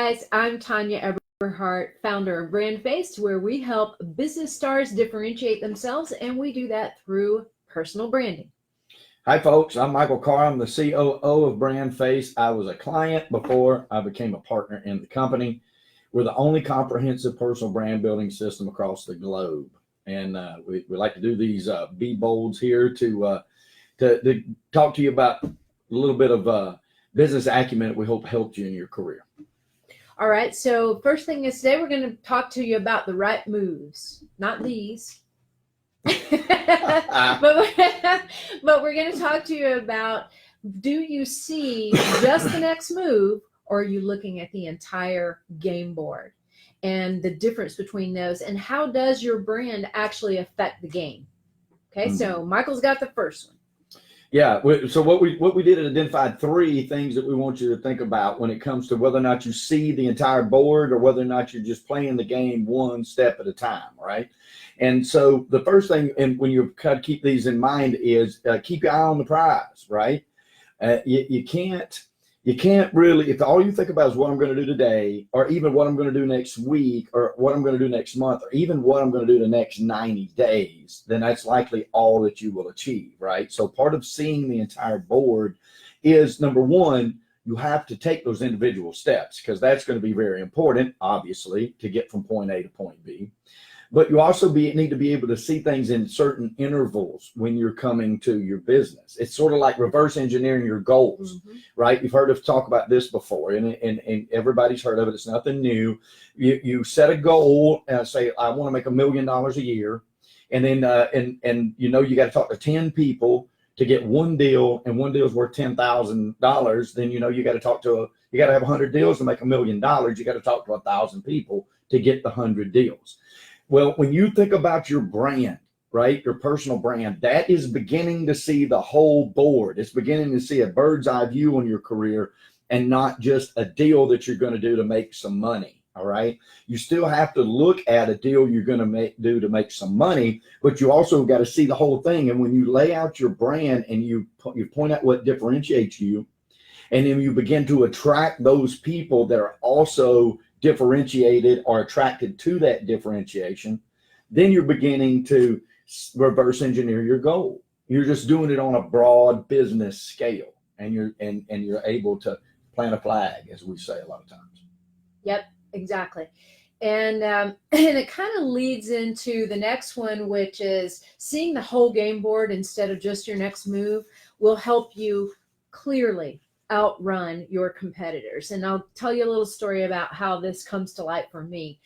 guys, I'm Tonya Eberhart, founder of BrandFace, where we help business stars differentiate themselves, and we do that through personal branding. Hi folks, I'm Michael Carr. I'm the COO of BrandFace. I was a client before I became a partner in the company. We're the only comprehensive personal brand building system across the globe. And we like to do these B-bolds here to talk to you about a little bit of business acumen that we hope helped you in your career. All right, so first thing is today we're going to talk to you about the right moves, not these. but we're going to talk to you about, do you see just the next move, or are you looking at the entire game board and the difference between those, and how does your brand actually affect the game? Okay, so Michael's got the first one. Yeah, so what we did is identified 3 things that we want you to think about when it comes to whether or not you see the entire board or whether or not you're just playing the game one step at a time, right? And so the first thing, and when you kind of keep these in mind, is keep your eye on the prize, right? You can't really, if all you think about is what I'm going to do today, or even what I'm going to do next week, or what I'm going to do next month, or even what I'm going to do the next 90 days, then that's likely all that you will achieve, right? So part of seeing the entire board is, number one, you have to take those individual steps, because that's going to be very important, obviously, to get from point A to point B. But you also need to be able to see things in certain intervals when you're coming to your business. It's sort of like reverse engineering your goals, right? You've heard us talk about this before, and everybody's heard of it. It's nothing new. You set a goal and say, I want to make $1 million a year. And then, and you know, you got to talk to 10 people to get one deal, and one deal is worth $10,000. Then, you know, you got to have 100 deals to make $1 million. You got to talk to 1,000 people to get the 100 deals. Well, when you think about your brand, right, your personal brand, that is beginning to see the whole board. It's beginning to see a bird's eye view on your career, and not just a deal that you're going to do to make some money. All right. You still have to look at a deal you're going to do to make some money, but you also got to see the whole thing. And when you lay out your brand and you point out what differentiates you, and then you begin to attract those people that are also differentiated or attracted to that differentiation, then you're beginning to reverse engineer your goal. You're just doing it on a broad business scale, and you're able to plant a flag, as we say a lot of times. Yep, exactly. And it kind of leads into the next one, which is seeing the whole game board instead of just your next move will help you clearly outrun your competitors. And I'll tell you a little story about how this comes to light for me.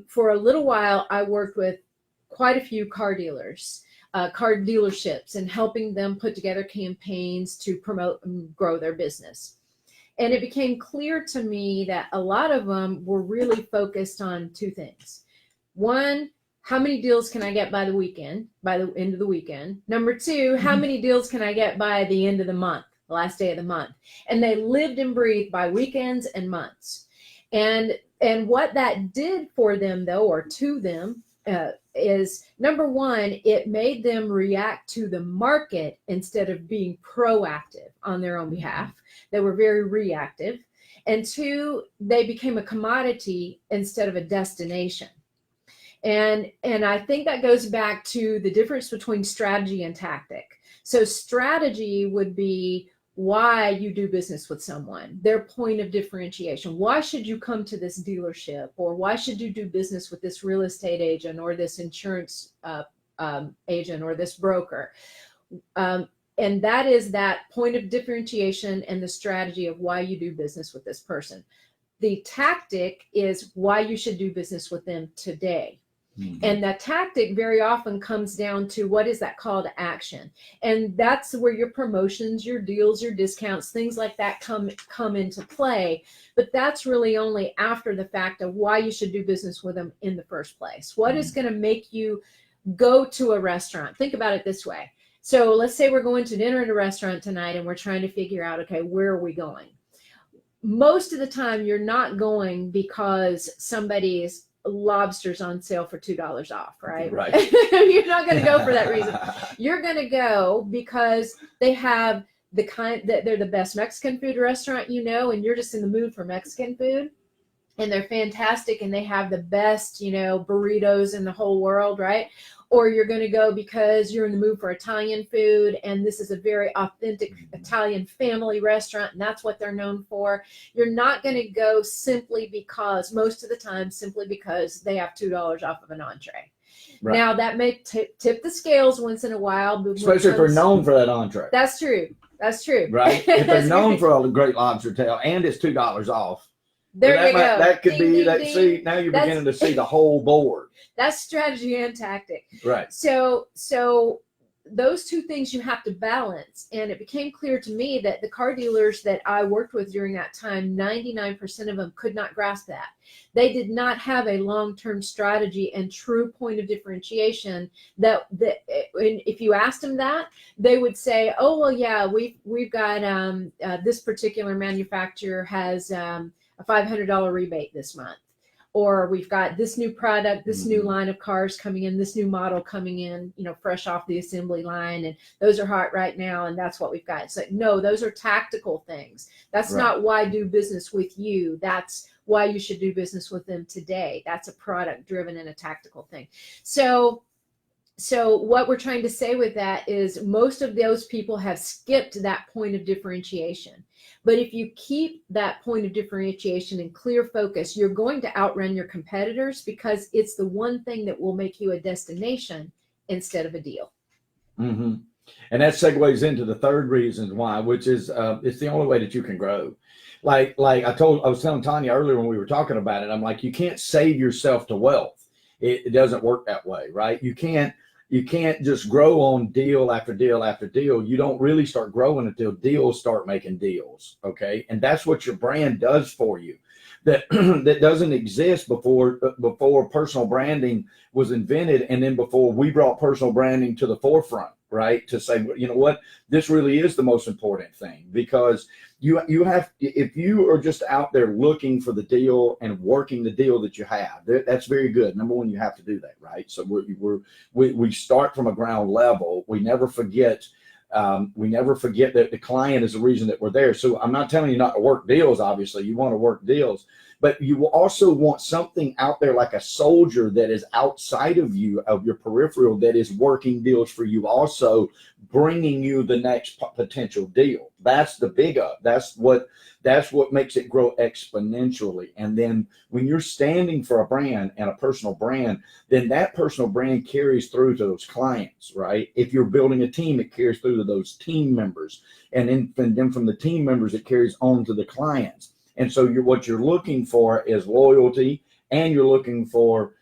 For a little while, I worked with quite a few car dealers, car dealerships, and helping them put together campaigns to promote and grow their business. And it became clear to me that a lot of them were really focused on 2 things. One, how many deals can I get by the end of the weekend? Number 2, how many deals can I get by the end of the month? The last day of the month. And they lived and breathed by weekends and months. And what that did for them, though, or to them, is, number 1, it made them react to the market instead of being proactive on their own behalf. They were very reactive. And 2, they became a commodity instead of a destination. And I think that goes back to the difference between strategy and tactic. So strategy would be why you do business with someone, their point of differentiation. Why should you come to this dealership, or why should you do business with this real estate agent, or this insurance agent, or this broker? And that is that point of differentiation and the strategy of why you do business with this person. The tactic is why you should do business with them today. And that tactic very often comes down to, what is that call to action? And that's where your promotions, your deals, your discounts, things like that come into play. But that's really only after the fact of why you should do business with them in the first place. What is going to make you go to a restaurant? Think about it this way. So let's say we're going to dinner at a restaurant tonight, and we're trying to figure out, okay, where are we going? Most of the time, you're not going because somebody's lobster's on sale for $2 off, right? Right. You're not going to go for that reason. You're going to go because they have the kind that they're the best Mexican food restaurant, you know, and you're just in the mood for Mexican food. and they're fantastic and they have the best, burritos in the whole world, right? Or you're going to go because you're in the mood for Italian food and this is a very authentic Italian family restaurant and that's what they're known for. You're not going to go simply because, most of the time, simply because they have $2 off of an entree. Right. Now, that may tip the scales once in a while. But especially if they're known for that entree. That's true. That's true. Right? If they're known for a great lobster tail and it's $2 off. There you go. That could ding, be ding, that. Ding. See, now you're beginning to see the whole board. That's strategy and tactic. Right. So those two things you have to balance. And it became clear to me that the car dealers that I worked with during that time, 99% of them could not grasp that. They did not have a long-term strategy and true point of differentiation that if you asked them that, they would say, oh, well, yeah, we've got this particular manufacturer has a $500 rebate this month. Or we've got this new product, this new line of cars coming in, this new model coming in, fresh off the assembly line. And those are hot right now. And that's what we've got. It's like, no, those are tactical things. That's right. Not why do business with you. That's why you should do business with them today. That's a product driven and a tactical thing. So what we're trying to say with that is most of those people have skipped that point of differentiation. But if you keep that point of differentiation and clear focus, you're going to outrun your competitors because it's the one thing that will make you a destination instead of a deal. Mm-hmm. And that segues into the third reason why, which is it's the only way that you can grow. Like I was telling Tonya earlier when we were talking about it, I'm like, you can't save yourself to wealth. It doesn't work that way, right? You can't just grow on deal after deal after deal. You don't really start growing until deals start making deals, okay? And that's what your brand does for you. That doesn't exist before personal branding was invented, and then before we brought personal branding to the forefront, right? To say, you know what, this really is the most important thing, because you have, if you are just out there looking for the deal and working the deal that you have, that's very good. Number one, you have to do that, right? So we start from a ground level. We never forget that the client is the reason that we're there. So I'm not telling you not to work deals. Obviously, you want to work deals, but you will also want something out there like a soldier that is outside of you, of your peripheral, that is working deals for you, also bringing you the next potential deal. That's the big up. That's what makes it grow exponentially. And then when you're standing for a brand and a personal brand, then that personal brand carries through to those clients, right? If you're building a team, it carries through to those team members. And then from the team members, it carries on to the clients. And so what you're looking for is loyalty, and you're looking for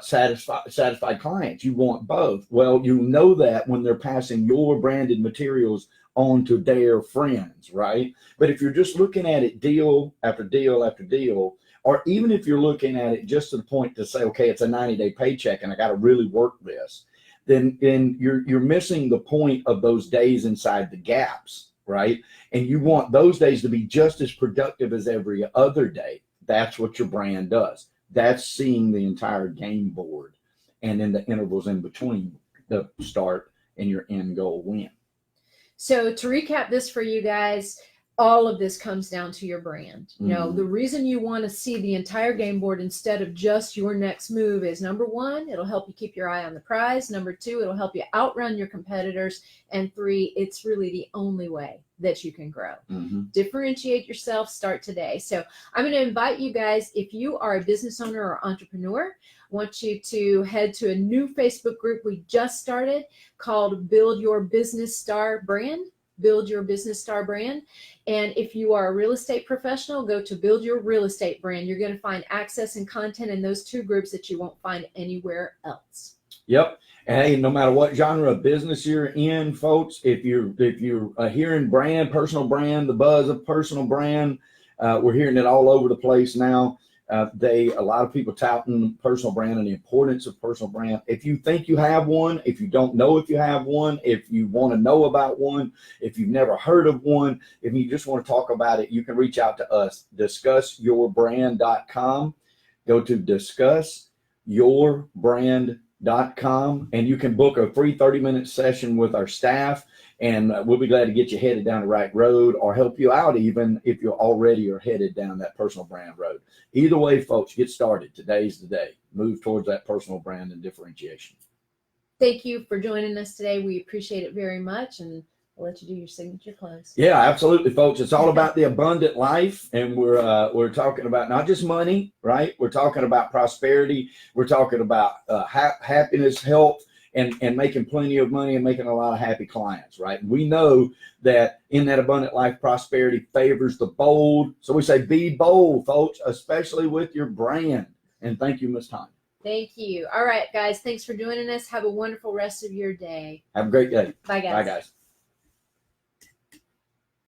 satisfied clients. You want both. Well, you know that when they're passing your branded materials on to their friends, right? But if you're just looking at it deal after deal after deal, or even if you're looking at it just to the point to say, okay, it's a 90-day paycheck and I got to really work this, then you're missing the point of those days inside the gaps, right? And you want those days to be just as productive as every other day. That's what your brand does. That's seeing the entire game board and then the intervals in between the start and your end goal win. So to recap this for you guys, all of this comes down to your brand. The reason you want to see the entire game board instead of just your next move is, number one, it'll help you keep your eye on the prize. Number two, it'll help you outrun your competitors. And three, it's really the only way that you can grow. Differentiate yourself, start today. So I'm going to invite you guys, if you are a business owner or entrepreneur, I want you to head to a new Facebook group we just started called Build Your Business Star Brand. Build Your Business Star Brand. And if you are a real estate professional, go to Build Your Real Estate Brand. You're going to find access and content in those two groups that you won't find anywhere else. Yep. And hey, no matter what genre of business you're in, folks, if you're hearing brand, personal brand, the buzz of personal brand, we're hearing it all over the place now. A lot of people touting personal brand and the importance of personal brand. If you think you have one, if you don't know if you have one, if you want to know about one, if you've never heard of one, if you just want to talk about it, you can reach out to us. DiscussYourBrand.com. Go to DiscussYourBrand.com. and you can book a free 30-minute session with our staff, and we'll be glad to get you headed down the right road or help you out even if you already are headed down that personal brand road. Either way, folks, get started. Today's the day. Move towards that personal brand and differentiation. Thank you for joining us today. We appreciate it very much, and I'll let you do your signature close. Yeah, absolutely, folks. It's all about the abundant life, and we're talking about not just money, right? We're talking about prosperity. We're talking about happiness, health, and making plenty of money and making a lot of happy clients, right? We know that in that abundant life, prosperity favors the bold. So we say be bold, folks, especially with your brand. And thank you, Ms. Tonya. Thank you. All right, guys. Thanks for joining us. Have a wonderful rest of your day. Have a great day. Bye, guys. Bye, guys.